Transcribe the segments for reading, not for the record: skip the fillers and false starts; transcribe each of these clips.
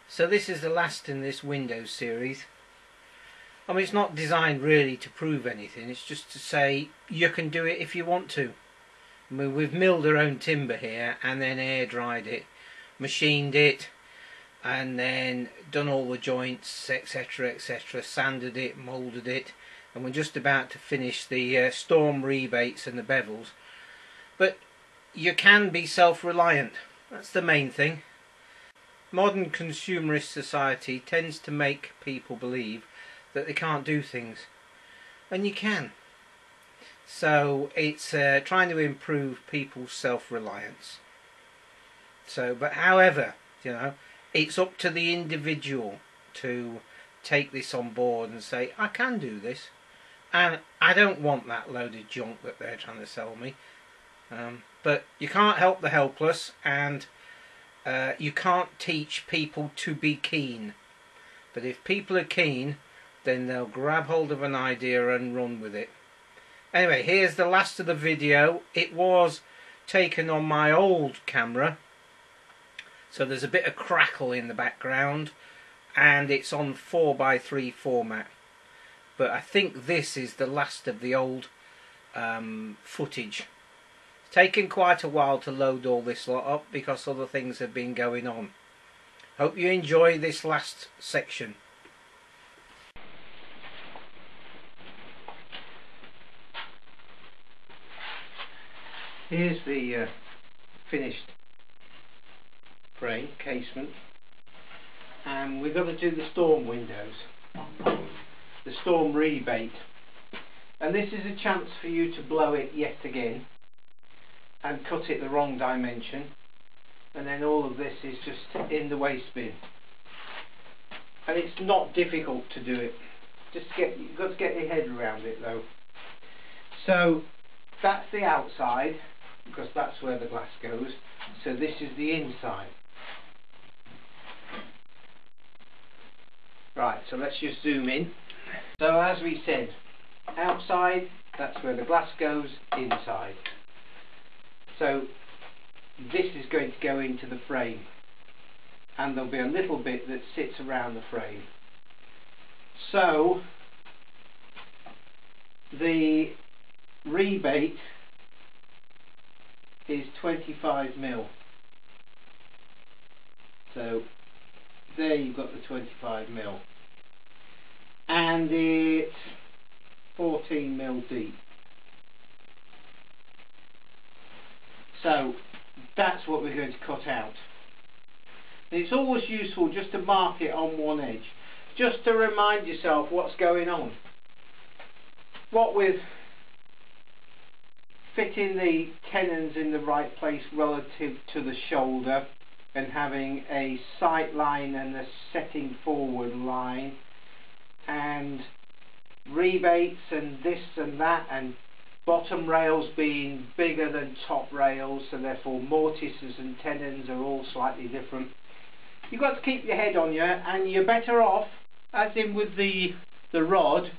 So this is the last in this Windows series. I mean, it's not designed really to prove anything, it's just to say you can do it if you want to. I mean, we've milled our own timber here and then air dried it, machined it, and then done all the joints, etc, etc, sanded it, moulded it, and we're just about to finish the storm rebates and the bevels. But you can be self-reliant, that's the main thing. Modern consumerist society tends to make people believe that they can't do things, and you can. So it's trying to improve people's self-reliance. So, but however, you know, it's up to the individual to take this on board and say, I can do this, and I don't want that load of junk that they're trying to sell me. But you can't help the helpless, and you can't teach people to be keen. But if people are keen, then they'll grab hold of an idea and run with it. Anyway, here's the last of the video. It was taken on my old camera, so there's a bit of crackle in the background, and it's on 4:3 format. But I think this is the last of the old footage. It's taken quite a while to load all this lot up because other things have been going on. Hope you enjoy this last section. Here's the finished frame, casement, and we've got to do the storm windows, the storm rebate, and this is a chance for you to blow it yet again and cut it the wrong dimension, and then all of this is just in the waste bin. And it's not difficult to do it, you've got to get your head around it though. So that's the outside, because that's where the glass goes. So this is the inside. Right, so let's just zoom in. So as we said, outside, that's where the glass goes, inside. So this is going to go into the frame, and there'll be a little bit that sits around the frame. So the rebate is 25mm. So there you've got the 25mm, and it's 14mm deep. So that's what we're going to cut out. And it's always useful just to mark it on one edge, just to remind yourself what's going on. What with fitting the tenons in the right place relative to the shoulder, and having a sight line and a setting forward line, and rebates and this and that, and bottom rails being bigger than top rails, so therefore mortises and tenons are all slightly different. You've got to keep your head on you, and you're better off, as in with the rod,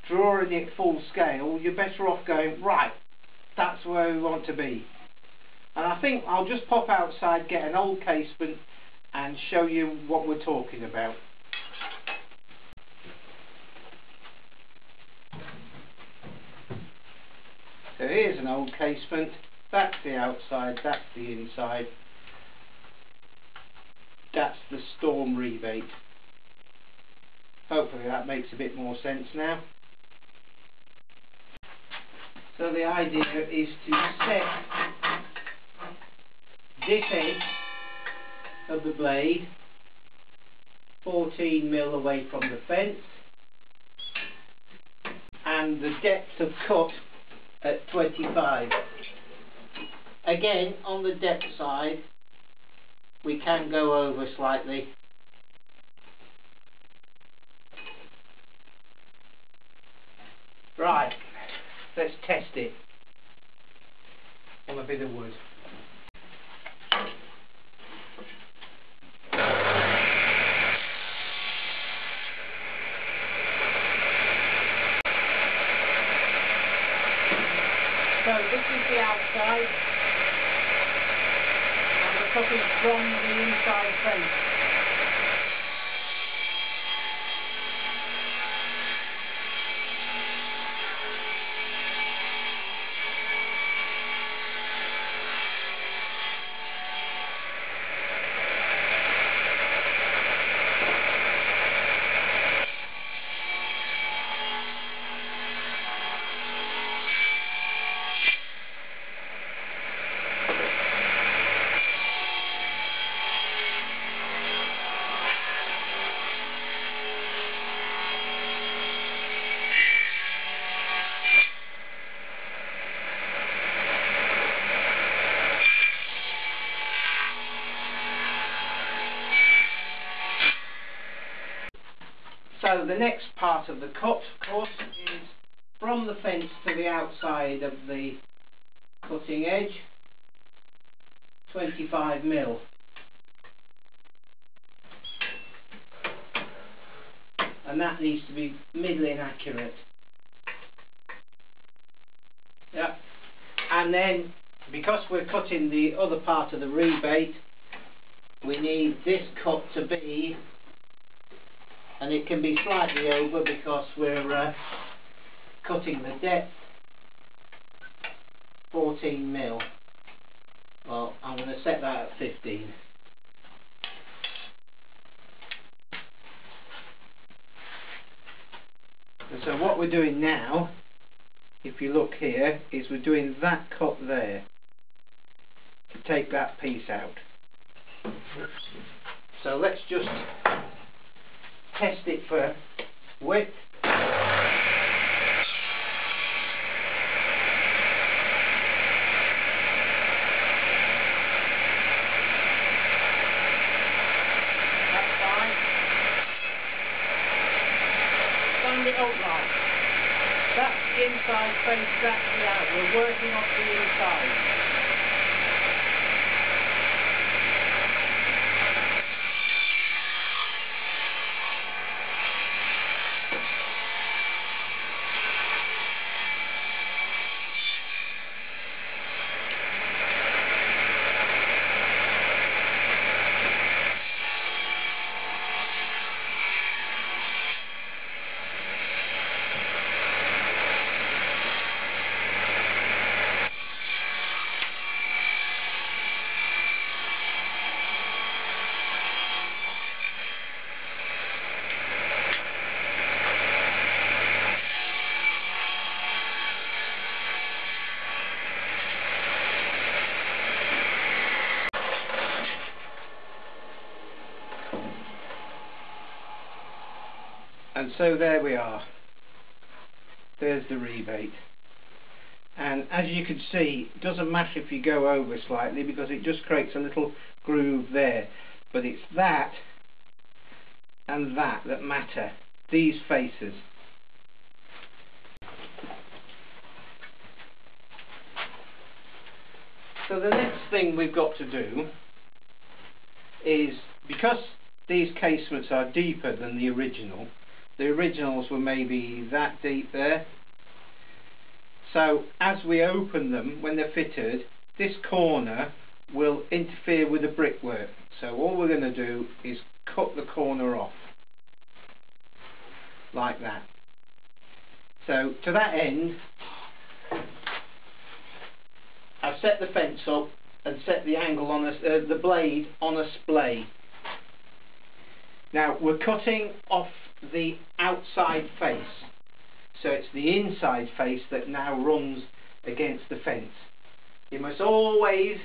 drawing it full scale, you're better off going, right, that's where we want to be. And I think I'll just pop outside, get an old casement, and show you what we're talking about. So here's an old casement, that's the outside, that's the inside, that's the storm rebate. Hopefully that makes a bit more sense now. So the idea is to set this edge of the blade 14mm away from the fence, and the depth of cut at 25. Again, on the depth side we can go over slightly. Right, let's test it on a bit of wood. So this is the outside, and we're cutting from the inside face. So the next part of the cut, of course, is from the fence to the outside of the cutting edge, 25mm. And that needs to be middling accurate. Yeah. And then, because we're cutting the other part of the rebate, we need this cut to be, and it can be slightly over because we're cutting the depth, 14mm. Well, I'm going to set that at 15. And so what we're doing now, if you look here, is we're doing that cut there to take that piece out. So let's just test it for width. It out right. That's the inside face, that's the out. We're working off the inside. And so there we are. There's the rebate. And as you can see, it doesn't matter if you go over slightly because it just creates a little groove there. But it's that and that that matter. These faces. So the next thing we've got to do is, because these casements are deeper than the originals were maybe that deep there. So as we open them, when they're fitted, this corner will interfere with the brickwork. So all we're going to do is cut the corner off, like that. So to that end, I've set the fence up and set the angle on the blade on a splay. Now we're cutting off the outside face, so it's the inside face that now runs against the fence. You must always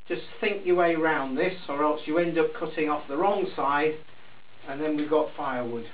just think your way around this, or else you end up cutting off the wrong side and then we've got firewood.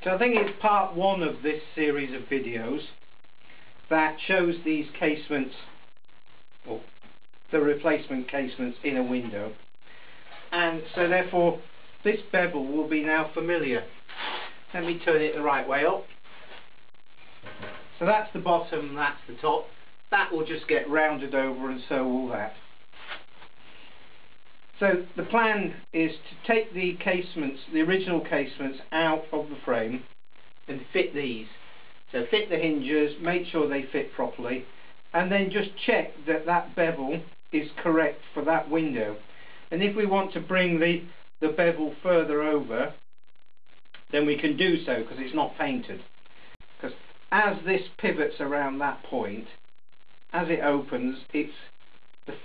So I think it's part one of this series of videos that shows these casements, or the replacement casements in a window, and so therefore this bevel will be now familiar. Let me turn it the right way up. So that's the bottom, that's the top. That will just get rounded over, and so will that. So the plan is to take the casements, the original casements, out of the frame and fit these. So fit the hinges, make sure they fit properly, and then just check that that bevel is correct for that window. And if we want to bring the bevel further over, then we can do so because it's not painted. Because as this pivots around that point, as it opens, the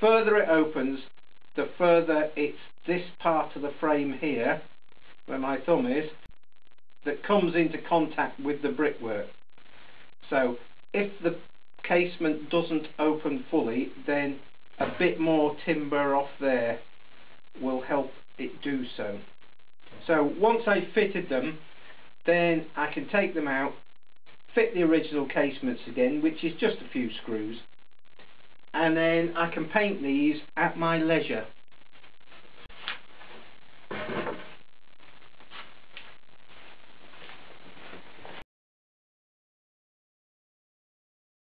further it opens, the further it's this part of the frame here, where my thumb is, that comes into contact with the brickwork. So if the casement doesn't open fully, then a bit more timber off there will help it do so. So once I've fitted them, then I can take them out, fit the original casements again, which is just a few screws, and then I can paint these at my leisure.